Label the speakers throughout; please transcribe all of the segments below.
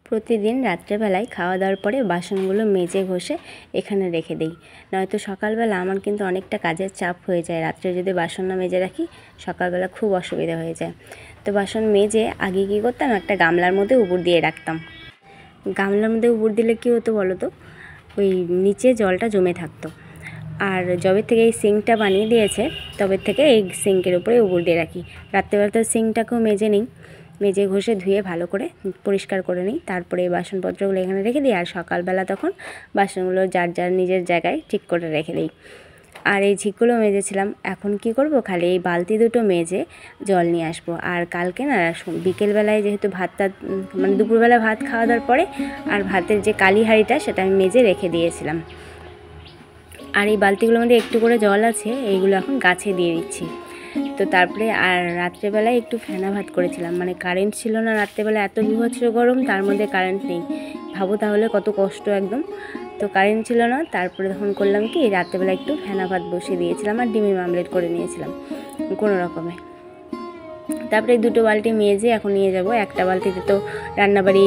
Speaker 1: প্রতিদিন রাত্রেবেলায় খাওয়া দাওয়ার পরে বাসনগুলো মেজে ঘষে এখানে রেখে দিই, নয়তো সকালবেলা আমার কিন্তু অনেকটা কাজের চাপ হয়ে যায়। রাত্রে যদি বাসন না মেজে রাখি সকালবেলা খুব অসুবিধা হয়ে যায়। তো বাসন মেজে আগে কী করতাম, একটা গামলার মধ্যে উপুড় দিয়ে রাখতাম। গামলার মধ্যে উপুড় দিলে কী হতো বলো তো, ওই নিচে জলটা জমে থাকতো। আর যবে থেকে এই সিঙ্কটা বানিয়ে দিয়েছে তবে থেকে এই সিঙ্কের উপরে উপুড় দিয়ে রাখি। রাত্রেবেলা তো সিঙ্কটাকেও মেজে নিই, মেজে ঘষে ধুয়ে ভালো করে পরিষ্কার করে নিই, তারপরে এই বাসনপত্রগুলো এখানে রেখে দিই। আর সকালবেলা তখন বাসনগুলো যার যার নিজের জায়গায় ঠিক করে রেখে দিই। আর এই ঝিকগুলো মেজেছিলাম, এখন কি করব, খালি এই বালতি দুটো মেজে জল নিয়ে আসবো। আর কালকে না বিকেলবেলায় যেহেতু ভাতটা মানে দুপুরবেলা ভাত খাওয়া দাওয়ার পরে আর ভাতের যে কালি হাঁড়িটা সেটা আমি মেজে রেখে দিয়েছিলাম। আর এই বালতিগুলোর মধ্যে একটু করে জল আছে, এইগুলো এখন গাছে দিয়ে দিচ্ছি। তো তারপরে আর রাত্রেবেলায় একটু ফেনা ভাত করেছিলাম, মানে কারেন্ট ছিল না রাত্রেবেলা, এত বিভৎস গরম, তার মধ্যে কারেন্ট নেই, ভাবো তাহলে কত কষ্ট একদম। তো কারেন্ট ছিল না, তারপরে তখন করলাম কি, রাত্রেবেলা একটু ফেনা ভাত বসিয়ে দিয়েছিলাম আর ডিমের আমলেট করে নিয়েছিলাম কোনো রকমে। তারপরে দুটো বালতি মেজে এখন নিয়ে যাব। একটা বালতিতে তো রান্নাবাড়ি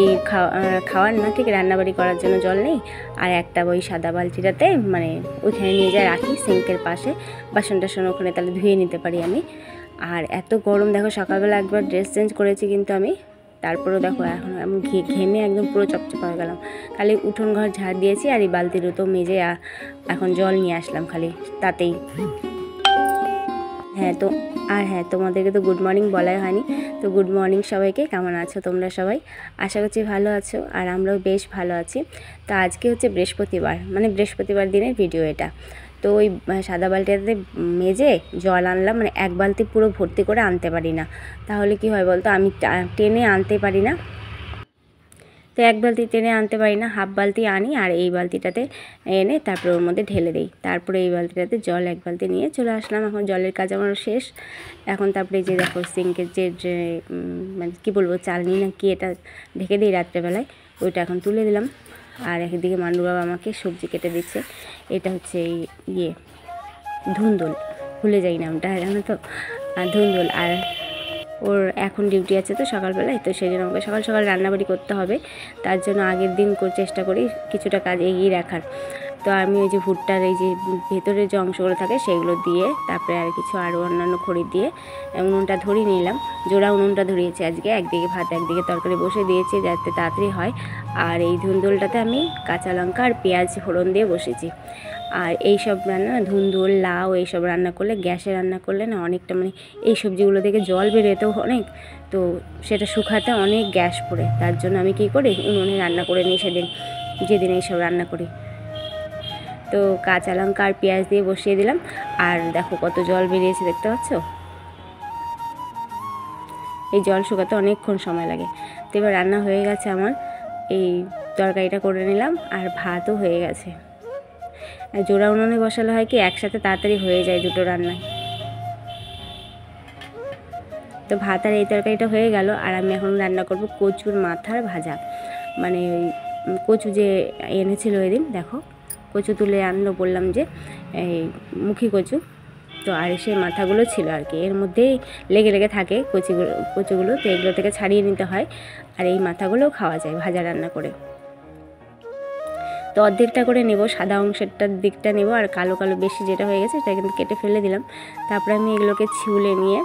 Speaker 1: খাওয়ার না, ঠিক রান্নাবাড়ি করার জন্য জল নেই, আর একটা ওই সাদা বালতিটাতে মানে ওইখানে নিয়ে যায় রাখি সিঙ্কের পাশে, বাসন টাসন ওখানে তাহলে ধুয়ে নিতে পারি আমি। আর এত গরম দেখো, সকালবেলা একবার ড্রেস চেঞ্জ করেছি কিন্তু আমি, তারপরেও দেখো এখন আমি ঘেমে একদম পুরো চপচপ হয়ে গেলাম। খালি উঠোন ঘর ঝাড় দিয়েছি আর এই বালতি দুটো মেজে এখন জল নিয়ে আসলাম খালি তাতেই। হ্যাঁ, তোমাদেরকে তো গুড মর্নিং বলাই হয়নি। তো গুড মর্নিং সবাইকে, কেমন আছো তোমরা সবাই? আশা করছি ভালো আছো, আর আমরাও বেশ ভালো আছি। তো আজকে হচ্ছে বৃহস্পতিবার, মানে বৃহস্পতিবার দিনের ভিডিও এটা। তো ওই সাদা বালতিতে মেজে জল আনলাম, মানে এক বালতি পুরো ভর্তি করে আনতে পারি না, তাহলে কি হয় বলতো, আমি টেনে আনতে পারি না। তো এক বালতি টেনে আনতে পারি না, হাফ বালতি আনি আর এই বালতিটাতে এনে তারপরে ওর মধ্যে ঢেলে দিই। তারপরে এই বালতিটাতে জল এক বালতি নিয়ে চলে আসলাম। এখন জলের কাজ আমার শেষ। এখন তারপরে যে দেখো সিঙ্কের যে মানে কী বলবো, চালনি না কি, এটা ঢেকে দিই রাত্রেবেলায়, ওইটা এখন তুলে দিলাম। আর একদিকে মান্ডু বাবা আমাকে সবজি কেটে দিচ্ছে। এটা হচ্ছে এই ধুন্দুল, ভুলে যাই নামটা, জানো তো, ধুন্দুল। আর ওর এখন ডিউটি আছে তো সকালবেলায়, তো সেই জন্য আমাকে সকাল সকাল রান্নাবাড়ি করতে হবে, তার জন্য আগের দিন চেষ্টা করি কিছুটা কাজ এগিয়ে রাখার। তো আমি ওই যে ভুট্টার এই যে ভেতরে যে অংশগুলো থাকে সেগুলো দিয়ে, তারপরে আর কিছু আরও অন্যান্য খড়ি দিয়ে উনুনটা ধরিয়ে নিলাম। জোড়া উনুনটা ধরিয়েছি আজকে, একদিকে ভাত একদিকে তরকারি বসে দিয়েছি যাতে তাড়াতাড়ি হয়। আর এই ধুন্দুলটাতে আমি কাঁচা লঙ্কা আর পেঁয়াজ ফোড়ন দিয়ে বসেছি। আর এই সব রান্না, ধুন্দুল, লাউ এইসব রান্না করলে, গ্যাসে রান্না করলে না অনেকটা, মানে এই সবজিগুলো থেকে জল বেরোতো অনেক, তো সেটা শুকাতে অনেক গ্যাস পড়ে। তার জন্য আমি কী করি, উনুনে রান্না করে নিই যেদিন এইসব রান্না করি। তো কাঁচা লঙ্কা আর পেঁয়াজ দিয়ে বসিয়ে দিলাম, আর দেখো কত জল বেরিয়েছে, দেখতে পাচ্ছ? এই জল শুকাতে অনেকক্ষণ সময় লাগে। তো এবার রান্না হয়ে গেছে আমার, এই তরকারিটা করে নিলাম আর ভাতও হয়ে গেছে। জোড়া উনুনে বসালে হয় কি, একসাথে তাড়াতাড়ি হয়ে যায় দুটো রান্নায়। তো ভাত আর এই তরকারিটা হয়ে গেল, আর আমি এখন রান্না করব কচুর মাথার ভাজা। মানে ওই কচু যে এনেছিল ওই দিন, দেখো কচু তুলে আনলো, বললাম যে এই মুখী কচু, তো আর সেই মাথাগুলো ছিল আর কি, এর মধ্যেই লেগে লেগে থাকে কচুগুলো, তো এগুলো থেকে ছাড়িয়ে নিতে হয়। আর এই মাথাগুলোও খাওয়া যায় ভাজা রান্না করে। তো অর্ধেকটা করে নেব, সাদা অংশেরটার দিকটা নেব, আর কালো কালো বেশি যেটা হয়ে গেছে সেটা কিন্তু কেটে ফেলে দিলাম। তারপরে আমি এগুলোকে ছিউলে নিয়ে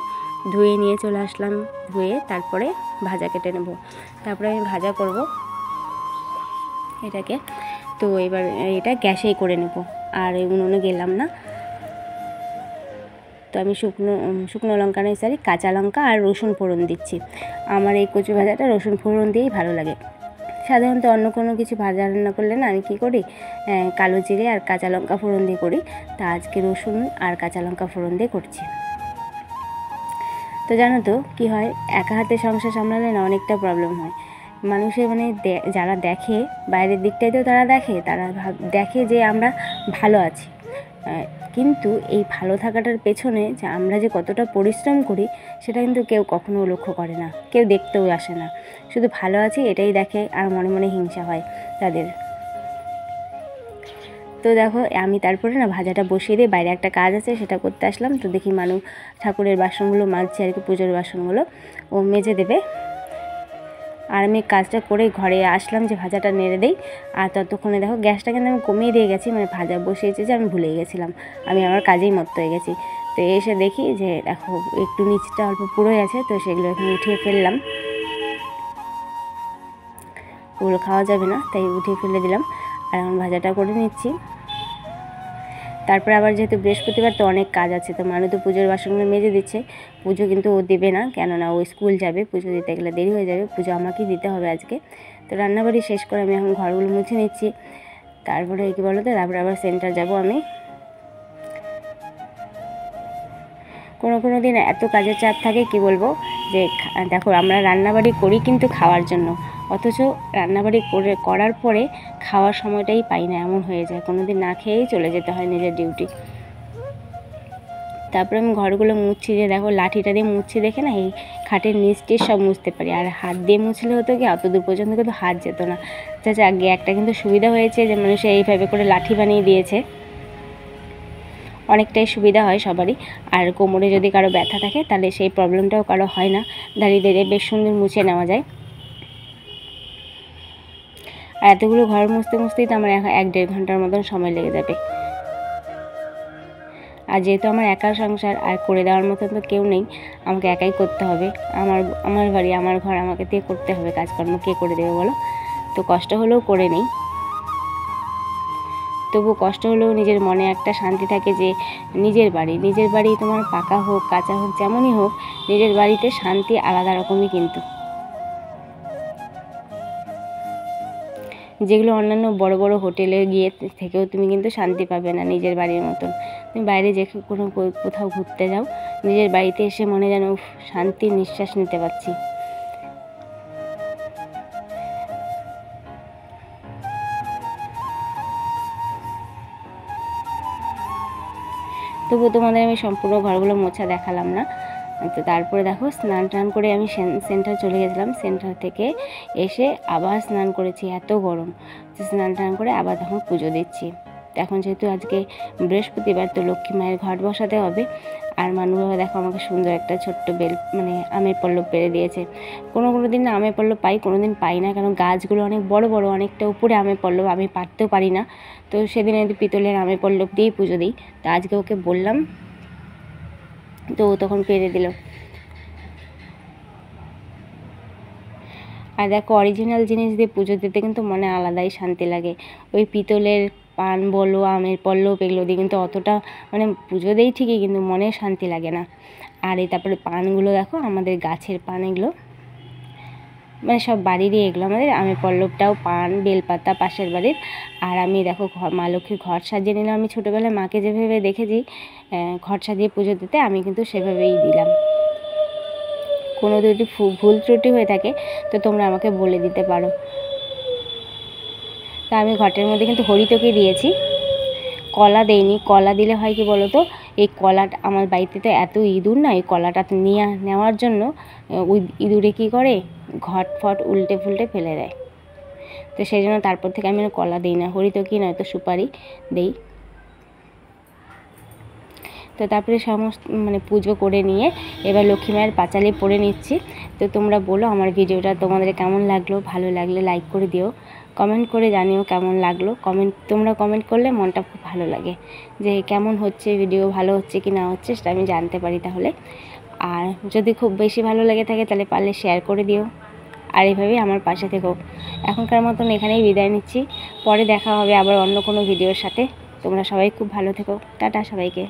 Speaker 1: ধুয়ে নিয়ে চলে আসলাম, ধুয়ে তারপরে ভাজা কেটে নেব। তারপরে আমি ভাজা করব এটাকে। তো এবার এটা গ্যাসেই করে নেব, আর উনুনে গেলাম না। তো আমি শুকনো লঙ্কা নয়, সরি, কাঁচা লঙ্কা আর রসুন ফোড়ন দিচ্ছি। আমার এই কচু ভাজাটা রসুন ফোড়ন দিয়েই ভালো লাগে। সাধারণত অন্য কোনো কিছু ভাজা রান্না করলে না আমি কী করি, কালো জিরে আর কাঁচা লঙ্কা ফোড়ন দিয়ে করি। তা আজকে রসুন আর কাঁচা লঙ্কা ফোড়ন দিয়ে করছি। তো জানো তো কী হয়, একা হাতে সংসার সামলালে না অনেকটা প্রবলেম হয়। মানুষের মানে যারা দেখে, বাইরের দিকটাই তো তারা দেখে যে আমরা ভালো আছি, কিন্তু এই ভালো থাকাটার পেছনে যে আমরা যে কতটা পরিশ্রম করি সেটা কিন্তু কেউ কখনো লক্ষ্য করে না, কেউ দেখতেও আসে না, শুধু ভালো আছি এটাই দেখে, আর মনে মনে হিংসা হয় তাদের। তো দেখো আমি তারপরে না ভাজাটা বসিয়ে দিয়ে বাইরে একটা কাজ আছে সেটা করতে আসলাম। তো দেখি মানু ঠাকুরের বাসনগুলো মাজছে আর কি, পুজোর বাসনগুলো ও মেজে দেবে। আর আমি কাজটা করে ঘরে আসলাম যে ভাজাটা নেড়ে দেই। আর ততক্ষণে দেখো গ্যাসটা কিন্তু আমি কমিয়ে দিয়ে গেছি, মানে ভাজা বসিয়েছি যে আমি ভুলেই গেছিলাম, আমি আমার কাজেই মত্ত হয়ে গেছি। তো এসে দেখি যে দেখো একটু নিচটা অল্প পুড়ে আছে, তো সেগুলো এখানে উঠিয়ে ফেললাম। ওগুলো খাওয়া যাবে না, তাই উঠিয়ে ফেলে দিলাম। আর এখন ভাজাটা করে নিচ্ছি। তারপরে আবার যেহেতু বৃহস্পতিবার তো অনেক কাজ আছে, তো মানু তো পুজোর বাসনগুলো মেজে দিচ্ছে। পুজো কিন্তু ও দেবে না, কেননা ও স্কুল যাবে, পুজো দিতে গেলে দেরি হয়ে যাবে, পুজো আমাকেই দিতে হবে আজকে। তো রান্নাবাড়ি শেষ করে আমি এখন ঘরগুলো মুছে নিচ্ছি। তারপরে কী বলো তো, তারপরে আবার সেন্টার যাব আমি। কোনো দিন এত কাজের চাপ থাকে কি বলবো, যে দেখো আমরা রান্নাবাড়ি করি কিন্তু খাওয়ার জন্য, অথচ রান্নাবাড়ি করার পরে খাওয়ার সময়টাই পাই না, এমন হয়ে যায়। কোনো দিন না খেয়েই চলে যেতে হয় নিজের ডিউটি। তারপরে আমি ঘরগুলো মুছছি, যে দেখো লাঠিটা দিয়ে মুছছি দেখে না, এই খাটের নিচটি সব মুছতে পারি। আর হাত দিয়ে মুছলে হতো কি, অত দূর পর্যন্ত কিন্তু হাত যেত না। আচ্ছা আগে একটা কিন্তু সুবিধা হয়েছে যে মানুষ এইভাবে করে লাঠি বানিয়ে দিয়েছে, অনেকটাই সুবিধা হয় সবারই। আর কোমরে যদি কারো ব্যথা থাকে তাহলে সেই প্রবলেমটাও কারো হয় না, দাঁড়িয়ে দাঁড়িয়ে বেশ সুন্দর মুছে নেওয়া যায়। আর এতগুলো ঘর মুছতেই তো আমার 1-1.5 ঘন্টার মতন সময় লেগে যাবে। আর যেহেতু আমার একার সংসার, আর করে দেওয়ার মতন তো কেউ নেই, আমাকে একাই করতে হবে। আমার বাড়ি, আমার ঘর, আমাকে দিয়ে করতে হবে কাজকর্ম, কে করে দেবে বলো? তো কষ্ট হলেও করে নেই। তবু কষ্ট হলেও নিজের মনে একটা শান্তি থাকে যে নিজের বাড়ি তোমার পাকা হোক কাঁচা হোক যেমনই হোক, নিজের বাড়িতে শান্তি আলাদা রকমই। কিন্তু যেগুলো অন্যান্য বড় বড় হোটেলে গিয়ে থেকেও তুমি কিন্তু শান্তি পাবে না নিজের বাড়ির মতন। তুমি বাইরে যে কোথাও ঘুরতে যাও, নিজের বাড়িতে এসে মনে যেন শান্তির নিঃশ্বাস নিতে পারছি। তবুও তোমাদের আমি সম্পূর্ণ ঘরগুলো মোছা দেখালাম না। তো তারপরে দেখো স্নান টান করে আমি সেন্টার চলে গেছিলাম। সেন্টার থেকে এসে আবার স্নান করেছি, এত গরম। স্নান টান করে আবার তখন পুজো দিচ্ছি। এখন যেহেতু আজকে বৃহস্পতিবার, তো লক্ষ্মী মায়ের ঘট বসাতে হবে। আর মানু বাবা দেখো আমাকে সুন্দর একটা ছোট্ট মানে আমের পল্লব পেরে দিয়েছে। কোনো দিন না আমের পল্লব পাই, কোনো দিন পাই না, কারণ গাছগুলো অনেক বড় বড়, অনেকটা উপরে আমের পল্লব, আমি পারতেও পারি না। তো সেদিন পিতলের আমের পল্লব দিয়েই পুজো দিই। তো আজকে ওকে বললাম, তো ও তখন পেরে দিল। আর দেখো অরিজিনাল জিনিস দিয়ে পুজো দিতে কিন্তু মনে আলাদাই শান্তি লাগে। ওই পিতলের পান বলো, আমের পল্লব, এগুলো দিয়ে কিন্তু অতটা মানে পুজো দেই ঠিকই, কিন্তু মনে শান্তি লাগে না। আর এই তারপরে পানগুলো দেখো আমাদের গাছের পান, এগুলো মানে সব বাড়িরই এগুলো আমাদের। আমের পল্লবটাও পান, বেলপাতা পাশের বাড়ির। আর আমি দেখো মা লক্ষ্মীর ঘর সাজিয়ে নিলাম। আমি ছোটোবেলায় মাকে যেভাবে দেখেছি ঘর সাজিয়ে পুজো দিতে, আমি কিন্তু সেভাবেই দিলাম। কোনো যদি ভুল ত্রুটি হয়ে থাকে তো তোমরা আমাকে বলে দিতে পারো। তা আমি ঘটের মধ্যে কিন্তু হরিতকি দিয়েছি, কলা দেইনি। কলা দিলে হয় কি বলো তো, এই কলাটা আমার বাড়িতে তো এত ইঁদুর না, এই কলাটা নেওয়ার জন্য ওই ইঁদুরে কী করে, ঘট ফট উল্টে ফুলটে ফেলে দেয়। তো সেই জন্য তারপর থেকে আমি কলা দিই না, হরিতকি নয়তো সুপারি দেই। তো তারপরে সমস্ত মানে পুজো করে নিয়ে এবার লক্ষ্মী মায়ের পাঁচালি পরে নিচ্ছি। তো তোমরা বলো আমার ভিডিওটা তোমাদের কেমন লাগলো, ভালো লাগলে লাইক করে দিও, কমেন্ট করে জানিও কেমন লাগলো। তোমরা কমেন্ট করলে মনটা খুব ভালো লাগে, যে কেমন হচ্ছে ভিডিও, ভালো হচ্ছে কি না হচ্ছে সেটা আমি জানতে পারি তাহলে। আর যদি খুব বেশি ভালো লেগে থাকে তাহলে পারলে শেয়ার করে দিও। আর এইভাবেই আমার পাশে থেকো। এখনকার মতন এখানেই বিদায় নিচ্ছি, পরে দেখা হবে আবার অন্য কোনো ভিডিওর সাথে। তোমরা সবাই খুব ভালো থেকো, টাটা সবাইকে।